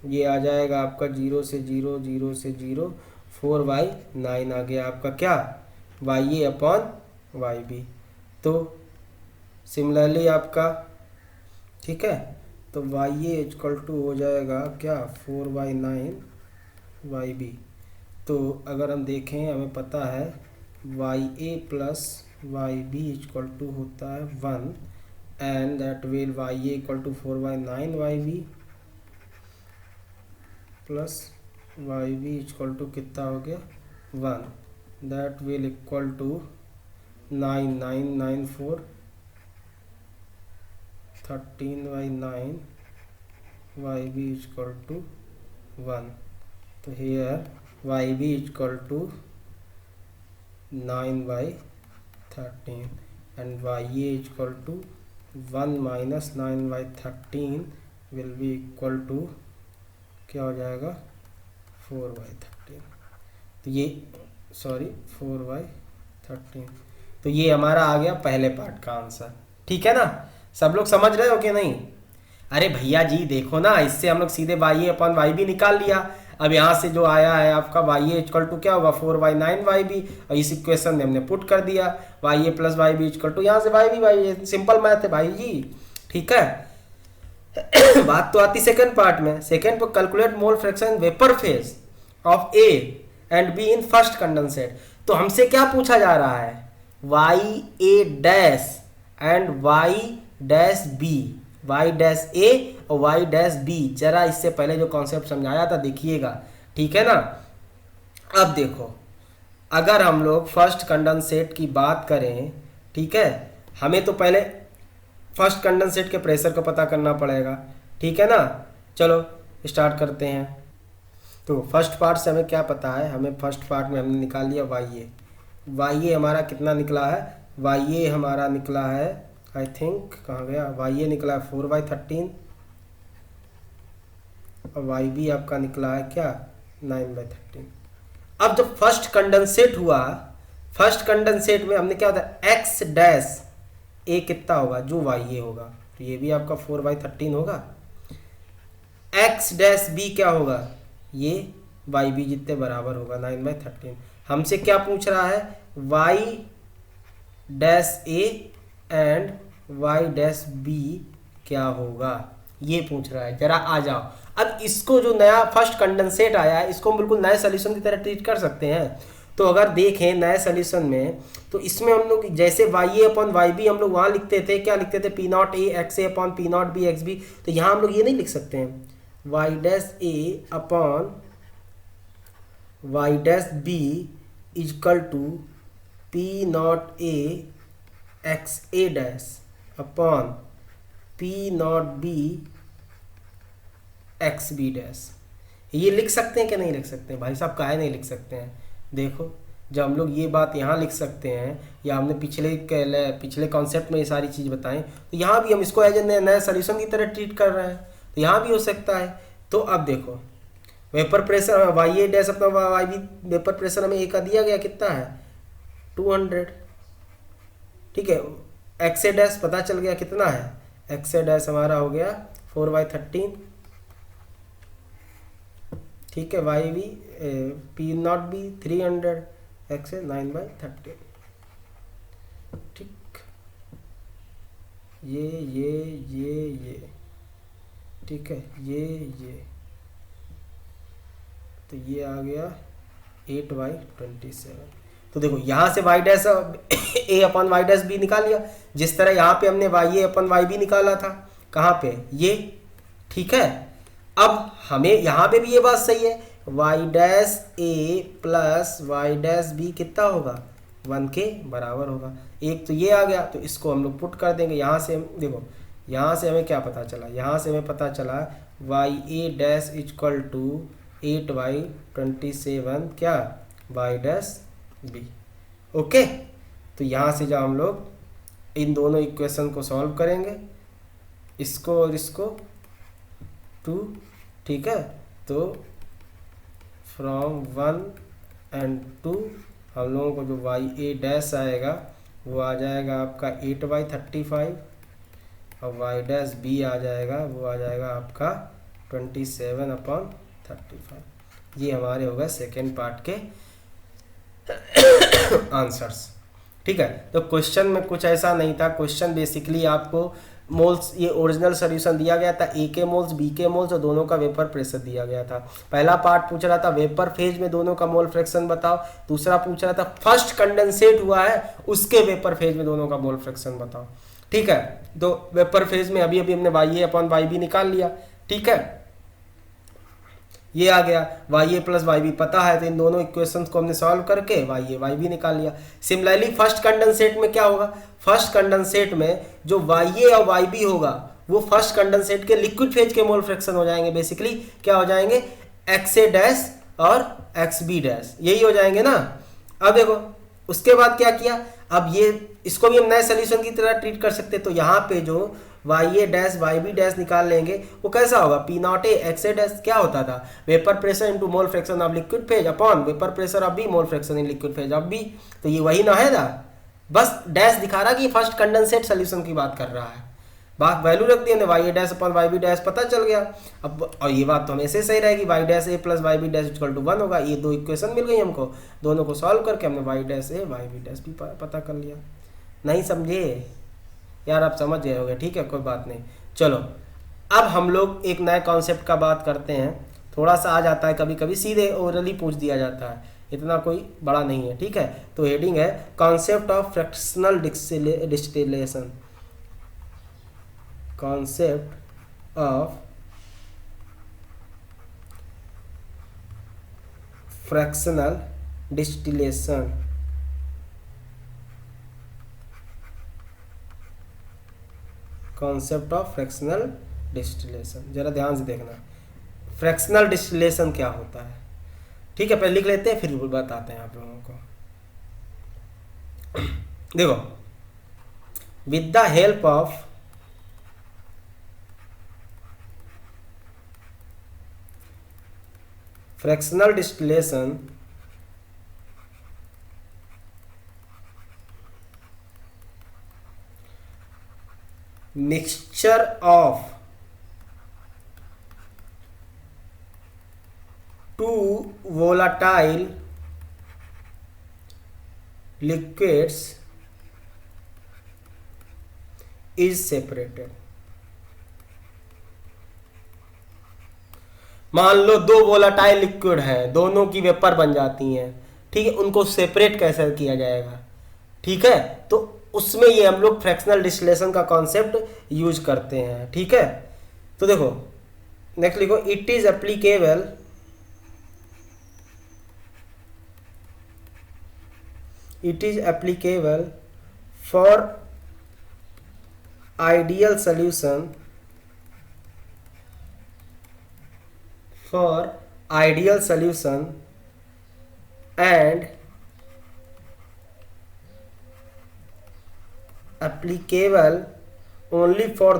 ये आ जाएगा आपका 0 से 0 0 से 0 4/9 आ गया आपका क्या, Y A upon Y B. तो सिमिलरली आपका, ठीक है, तो वाई ए इक्वल टू हो जाएगा क्या 4/9 वाई बी। तो अगर हम देखें हमें पता है Y A plus Y B equal to होता है 1 and that will y a equal to 4/9 yb plus yb equal to कितना हो गया 1, that will equal to 9994 13/9 yb equal to 1। तो here yb equal to 9/13 and ya equal to 1 minus 9/13 will be equal to क्या हो जाएगा 4/13। तो ये 4/13। तो ये हमारा आ गया पहले पार्ट का आंसर, ठीक है ना। सब लोग समझ रहे हो कि नहीं? अरे भैया जी देखो ना, इससे हम लोग सीधे Y A upon Y B निकाल लिया। अब यहाँ से जो आया है आपका वाई ए इक्वल टू क्या होगा 4/9 वाई बी, और इस इक्वेशन में हमने पुट कर दिया y A plus Y B equal to यहाँ से Y B y A. Simple math है भाई जी, ठीक है। बात तो आती सेकंड पार्ट में। सेकंड पर calculate mole fraction vapour phase of A and B in first condensate. तो हमसे क्या पूछा जा रहा है, Y A dash and Y dash B, y dash A और वाई डैश बी। जरा इससे पहले जो कॉन्सेप्ट समझाया था देखिएगा, ठीक है ना। अब देखो, अगर हम लोग फर्स्ट कंडेंसेट की बात करें, ठीक है, हमें तो पहले फर्स्ट कंडेंसेट के प्रेशर को पता करना पड़ेगा, ठीक है ना। चलो स्टार्ट करते हैं। तो फर्स्ट पार्ट से हमें क्या पता है, हमें फर्स्ट पार्ट में हमने निकाल लिया वाई ए हमारा कितना निकला है, वाई ए हमारा निकला है आई थिंक कहाँ गया, वाई ए निकला है 4/13 और वाई बी आपका निकला है क्या 9/13। अब जब फर्स्ट कंडेंसेट हुआ, फर्स्ट कंडेंसेट में हमने क्या होता है एक्स डैश ए कितना होगा जो वाई ए होगा, तो ये भी आपका 4/13 होगा। एक्स डैश बी क्या होगा, ये वाई बी जितने बराबर होगा 9/13। हमसे क्या पूछ रहा है, Y dash A and Y dash B क्या होगा, ये पूछ रहा है। जरा आ जाओ, अब इसको जो नया फर्स्ट कंडेंसेट आया है इसको हम बिल्कुल नए सोल्यूशन की तरह ट्रीट कर सकते हैं। तो अगर देखें नए सोल्यूशन में, तो इसमें हम लोग जैसे Y A upon Y B हम लोग वहाँ लिखते थे, क्या लिखते थे, P not A X A upon P not B X B. तो यहाँ हम लोग ये नहीं लिख सकते हैं Y dash A upon Y dash B is equal to P not A X A dash upon P not B X B dash. ये लिख सकते हैं कि नहीं लिख सकते हैं भाई साहब, काहे नहीं लिख सकते हैं। देखो जब हम लोग ये बात यहाँ लिख सकते हैं, या हमने पिछले कॉन्सेप्ट में ये सारी चीज़ बताएं, तो यहाँ भी हम इसको एज ए नया सोल्यूशन की तरह ट्रीट कर रहे हैं, तो यहाँ भी हो सकता है। तो अब देखो vapour pressure Y A dash अपना वाई बी, वेपर प्रेशर हमें ए का दिया गया कितना है 200, ठीक है। एक्स ए डैश पता चल गया कितना है, एक्स ए डैश हमारा हो गया 4/13, ठीक है। Y B P not B 300, x A 9/13, ठीक। ये ठीक है, ये तो ये आ गया 8/27। तो देखो यहाँ से Y dash A upon Y dash B निकाल लिया, जिस तरह यहाँ पे हमने y A upon Y B निकाला था, कहाँ पे ये, ठीक है। अब हमें यहाँ पे भी ये बात सही है, Y dash A plus Y dash B कितना होगा 1 के बराबर होगा। एक तो ये आ गया, तो इसको हम लोग पुट कर देंगे। यहाँ से देखो, यहाँ से हमें क्या पता चला, यहाँ से हमें पता चला Y A dash is equal to 8/27 क्या वाई डैश बी, ओके। तो यहाँ से जब हम लोग इन दोनों इक्वेशन को सॉल्व करेंगे, इसको और इसको 2, ठीक है। तो फ्रॉम 1 and 2 हम लोगों को जो वाई ए डैश आएगा वो आ जाएगा आपका 8/35 और वाई डैश बी आ जाएगा, वो आ जाएगा आपका 27/35। ये हमारे हो गए सेकेंड पार्ट के आंसर्स, ठीक है। तो क्वेश्चन में कुछ ऐसा नहीं था, क्वेश्चन बेसिकली आपको मोल्स, ये ओरिजिनल सॉल्यूशन दिया गया था, ए के मोल्स बी के मोल्स और दोनों का वेपर प्रेशर दिया गया था। पहला पार्ट पूछ रहा था वेपर फेज में दोनों का मोल फ्रैक्शन बताओ, दूसरा पूछ रहा था फर्स्ट कंडेंसेट हुआ है उसके वेपर फेज में दोनों का मोल फ्रैक्शन बताओ, ठीक है। तो वेपर फेज में अभी हमने y A upon Y B निकाल लिया, ठीक है। ये आ गया Y A plus Y B पता है, तो इन दोनों इक्वेशंस को हमने सॉल्व करके वाई ए वाई बी निकाल लिया। सिमिलरली फर्स्ट कंडेंसेट में क्या होगा, फर्स्ट कंडेंसेट में जो वाई ए और वाई बी होगा वो फर्स्ट कंडेंसेट के लिक्विड फेज के मोल फ्रैक्शन हो जाएंगे। बेसिकली क्या हो जाएंगे, एक्स ए डैश और एक्स बी डैश, यही हो जाएंगे ना। अब देखो उसके बाद क्या किया, अब ये इसको भी हम नए सोल्यूशन की तरह ट्रीट कर सकते हैं। तो यहाँ पे जो Y A dash Y B dash निकाल लेंगे वो कैसा होगा, P not A X A dash क्या होता था, vapour pressure into mole fraction of liquid phase upon vapour pressure of B mole fraction in liquid phase of B. तो ये वही ना है ना, बस डैश दिखा रहा कि फर्स्ट कंडेंसेट सोल्यूशन की बात कर रहा है। बात वैल्यू रख दी हमने, y A dash upon Y B dash पता चल गया। अब और ये बात तो हमेशा सही रहेगी, Y dash A plus Y B dash equal to 1 होगा। ये दो इक्वेशन मिल गई हमको, दोनों को सॉल्व करके हमने वाई डैश ए वाई बी डैश भी पता कर लिया। नहीं समझे यार, आप समझ गए होगे, ठीक है, कोई बात नहीं। चलो अब हम लोग एक नए कॉन्सेप्ट का बात करते हैं। थोड़ा सा आ जाता है कभी कभी, सीधे ओरली पूछ दिया जाता है, इतना कोई बड़ा नहीं है, ठीक है। तो हेडिंग है concept of fractional distillation, concept of fractional distillation. Concept of fractional distillation, जरा ध्यान से देखना। फ्रैक्शनल डिस्टिलेशन क्या होता है, ठीक है, पहले लिख लेते हैं फिर बताते हैं आप लोगों को। देखो, with the help of fractional distillation mixture of two volatile liquids is separated। मान लो दो वोलाटाइल लिक्विड हैं, दोनों की वेपर बन जाती हैं, ठीक है, उनको सेपरेट कैसे किया जाएगा, ठीक है, तो उसमें ये हम लोग फ्रैक्शनल डिस्टिलेशन का कॉन्सेप्ट यूज करते हैं, ठीक है। तो देखो नेक्स्ट लिखो, it is applicable for ideal solution and applicable only for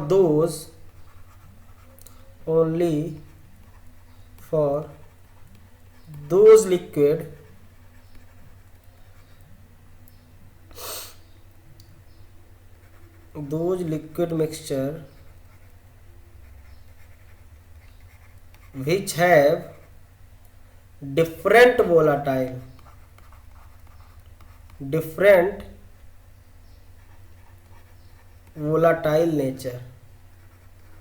those liquid mixture which have different volatile nature।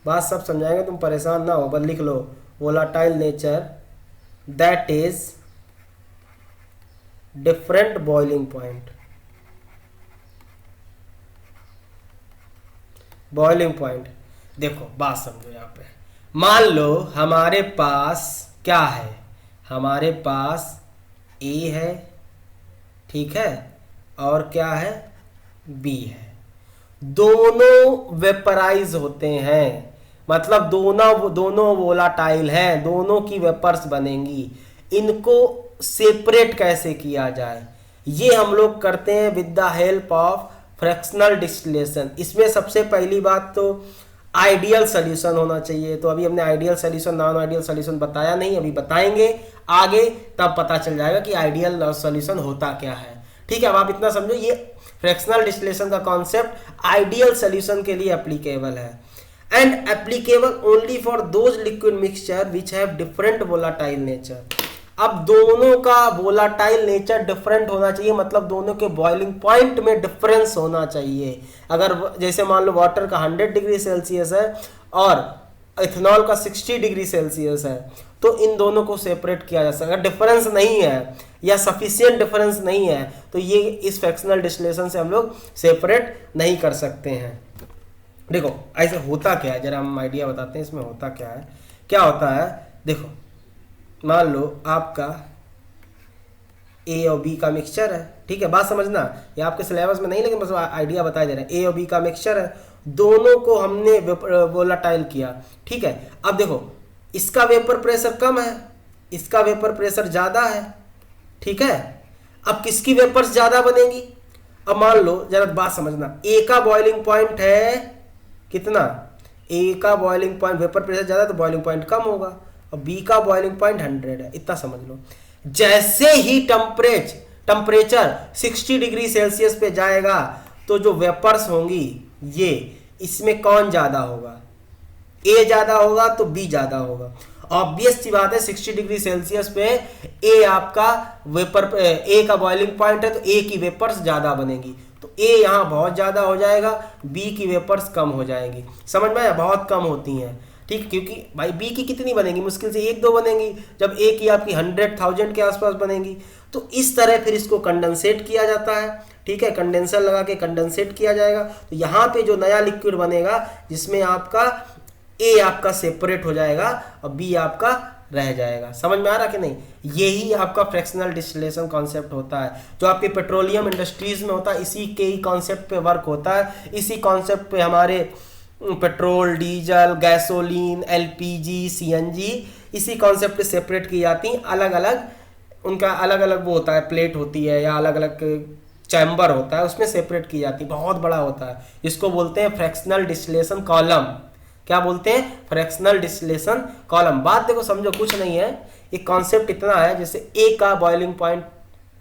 बात सब समझाएंगे, तुम परेशान ना हो, बस लिख लो volatile nature that is different boiling point। देखो बात समझो यहाँ पे, मान लो हमारे पास क्या है, हमारे पास A है, ठीक है, और क्या है, B है, दोनों वेपराइज होते हैं, मतलब दोनों वोलाटाइल हैं, दोनों की वेपर्स बनेंगी, इनको सेपरेट कैसे किया जाए, ये हम लोग करते हैं with the help of fractional distillation. इसमें सबसे पहली बात तो आइडियल सॉल्यूशन होना चाहिए। तो अभी हमने ideal solution, non ideal solution बताया नहीं, अभी बताएंगे आगे, तब पता चल जाएगा कि आइडियल सॉल्यूशन होता क्या है, ठीक है। अब आप इतना समझो, ये फ्रैक्शनल डिस्टिलेशन का कॉन्सेप्ट आइडियल सॉल्यूशन के लिए एप्लीकेबल है, and applicable only for those liquid mixture which have different volatile nature. अब दोनों का वोलाटाइल नेचर डिफरेंट होना चाहिए, मतलब दोनों के बॉइलिंग पॉइंट में डिफरेंस होना चाहिए। अगर जैसे मान लो वाटर का 100 डिग्री सेल्सियस है और इथेनॉल का 60 डिग्री सेल्सियस है, तो इन दोनों को सेपरेट किया जा सकता है। अगर डिफरेंस नहीं है या सफिशिएंट डिफरेंस नहीं है, तो ये इस फ्रैक्शनल डिस्टिलेशन से हम लोग सेपरेट नहीं कर सकते हैं। देखो ऐसे होता क्या है, जरा हम आइडिया बताते हैं इसमें होता क्या है। क्या होता है, देखो मान लो आपका ए और बी का मिक्सचर है, ठीक है, बात समझना, ये आपके सिलेबस में नहीं, लेकिन बस आइडिया बताया जा रहा है। ए और बी का मिक्सचर है, दोनों को हमने वोलाटाइल किया, ठीक है। अब देखो इसका वेपर प्रेशर कम है, इसका वेपर प्रेशर ज्यादा है, ठीक है। अब किसकी वेपर्स ज्यादा बनेगी, अब मान लो जरा बात समझना, ए का बॉइलिंग पॉइंट है कितना, ए का बॉइलिंग पॉइंट वेपर प्रेशर ज्यादा तो बॉइलिंग पॉइंट कम होगा, और बी का बॉइलिंग पॉइंट 100 है, इतना समझ लो। जैसे ही टेम्परेचर 60 डिग्री सेल्सियस पे जाएगा, तो जो वेपर्स होंगी ये, इसमें कौन ज्यादा होगा, ए ज्यादा होगा तो बी ज्यादा होगा। ऑब्वियस सी बात है, 60 डिग्री सेल्सियस पे ए आपका वेपर, ए का बॉइलिंग पॉइंट है, तो ए की वेपर्स ज्यादा बनेगी, तो ए यहाँ बहुत ज्यादा हो जाएगा, बी की वेपर्स कम हो जाएगी। समझ में आया, बहुत कम होती हैं, ठीक, क्योंकि भाई बी की कितनी बनेगी, मुश्किल से 1-2 बनेंगी, जब ए की आपकी 100,000 के आसपास बनेगी। तो इस तरह फिर इसको कंडेंसेट किया जाता है, ठीक है, कंडेंसर लगा के कंडेंसेट किया जाएगा। तो यहाँ पे जो नया लिक्विड बनेगा, जिसमें आपका ए आपका सेपरेट हो जाएगा और बी आपका रह जाएगा। समझ में आ रहा कि नहीं, यही आपका फ्रैक्शनल डिस्टिलेशन कॉन्सेप्ट होता है, जो आपके पेट्रोलियम इंडस्ट्रीज में होता है, इसी के ही कॉन्सेप्ट पे वर्क होता है। इसी कॉन्सेप्ट पे हमारे petrol, diesel, gasoline, LPG, CNG, इसी कॉन्सेप्ट से सेपरेट की जाती हैं। अलग अलग उनका अलग अलग वो होता है, प्लेट होती है या अलग अलग चैम्बर होता है, उसमें सेपरेट की जाती है, बहुत बड़ा होता है। इसको बोलते हैं फ्रैक्शनल डिस्टिलेशन कॉलम। क्या बोलते हैं? Fractional distillation column. बात देखो समझो, कुछ नहीं है, एक कॉन्सेप्ट इतना है, जैसे ए का बॉइलिंग पॉइंट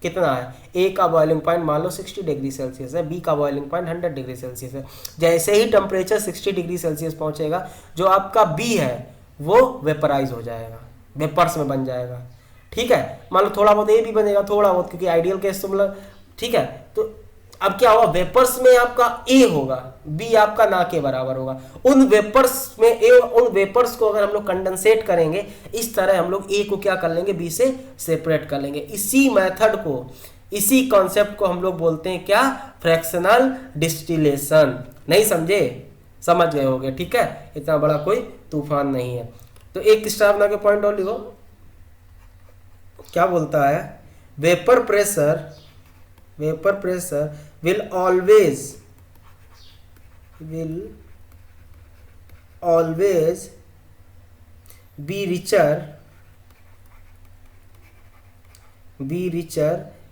कितना है, ए का बॉइलिंग पॉइंट मान लो 60 डिग्री सेल्सियस है, बी का बॉइलिंग पॉइंट 100 डिग्री सेल्सियस है। जैसे ही टेम्परेचर 60 डिग्री सेल्सियस पहुंचेगा, जो आपका बी है वो वेपराइज हो जाएगा, वेपर्स में बन जाएगा। ठीक है, मान लो थोड़ा बहुत ए भी बनेगा, थोड़ा बहुत, क्योंकि आइडियल केस तो मतलब ठीक है। तो अब क्या होगा, वेपर्स में आपका ए होगा, बी आपका ना के बराबर होगा। उन वेपर्स में ए, उन वेपर्स को अगर हम लोग कंडेंसेट करेंगे, इस तरह हम लोग ए को क्या कर लेंगे, बी से सेपरेट कर लेंगे। इसी मेथड को, इसी कॉन्सेप्ट को हम लोग बोलते हैं क्या, फ्रैक्शनल डिस्टिलेशन। नहीं समझे? समझ गए होगे, ठीक है, इतना बड़ा कोई तूफान नहीं है। तो एक स्टार बना के पॉइंट और लिखो, क्या बोलता है, vapour pressure will always be richer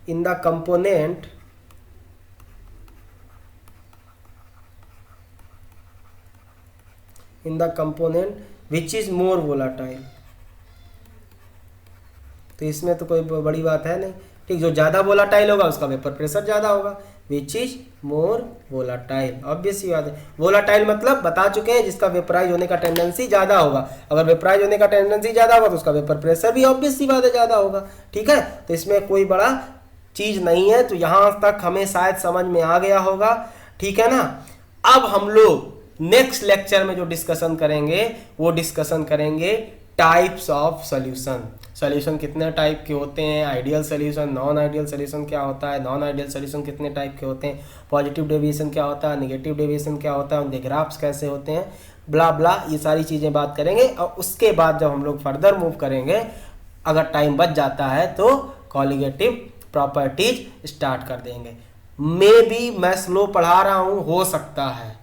in the component which is more volatile। तो इसमें तो कोई बड़ी बात है नहीं, ठीक। जो ज़्यादा वोलाटाइल होगा उसका वेपर प्रेशर ज़्यादा होगा, which is more volatile. Obvious सी बात है, वोलाटाइल मतलब बता चुके हैं, जिसका वेपराइज होने का टेंडेंसी ज़्यादा होगा। अगर वेपराइज होने का टेंडेंसी ज़्यादा होगा तो उसका वेपर प्रेशर भी ऑब्वियस सी बात है ज़्यादा होगा, ठीक है। तो इसमें कोई बड़ा चीज़ नहीं है। तो यहाँ तक हमें शायद समझ में आ गया होगा, ठीक है ना। अब हम लोग नेक्स्ट लेक्चर में जो डिस्कशन करेंगे, वो डिस्कशन करेंगे टाइप्स ऑफ सॉल्यूशन। सॉल्यूशन कितने टाइप के होते हैं, ideal solution, non ideal solution क्या होता है, नॉन आइडियल सॉल्यूशन कितने टाइप के होते हैं, पॉजिटिव डेविएशन क्या होता है, नेगेटिव डेविएशन क्या होता है, उनके ग्राफ्स कैसे होते हैं, ब्ला ब्ला, ये सारी चीज़ें बात करेंगे। और उसके बाद जब हम लोग फर्दर मूव करेंगे, अगर टाइम बच जाता है तो कॉलिगेटिव प्रॉपर्टीज स्टार्ट कर देंगे। मे बी मैं स्लो पढ़ा रहा हूँ, हो सकता है,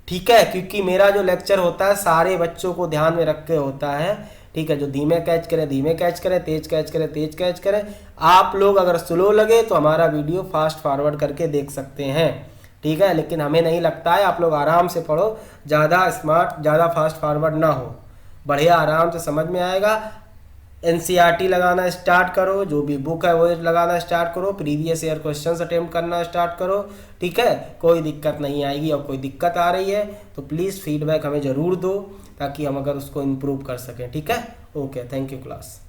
ठीक है, क्योंकि मेरा जो लेक्चर होता है सारे बच्चों को ध्यान में रख के होता है, ठीक है। जो धीमे कैच करें धीमे कैच करें, तेज कैच करें तेज कैच करें। आप लोग अगर स्लो लगे तो हमारा वीडियो फास्ट फॉरवर्ड करके देख सकते हैं, ठीक है, लेकिन हमें नहीं लगता है। आप लोग आराम से पढ़ो, ज़्यादा स्मार्ट, ज़्यादा फास्ट फॉरवर्ड ना हो, बढ़िया आराम से समझ में आएगा। एनसीईआरटी लगाना स्टार्ट करो, जो भी बुक है वो लगाना स्टार्ट करो, प्रीवियस ईयर क्वेश्चंस अटेम्प्ट करना स्टार्ट करो, ठीक है, कोई दिक्कत नहीं आएगी। और कोई दिक्कत आ रही है तो प्लीज़ फीडबैक हमें ज़रूर दो, ताकि हम अगर उसको इम्प्रूव कर सकें, ठीक है। Okay, thank you class.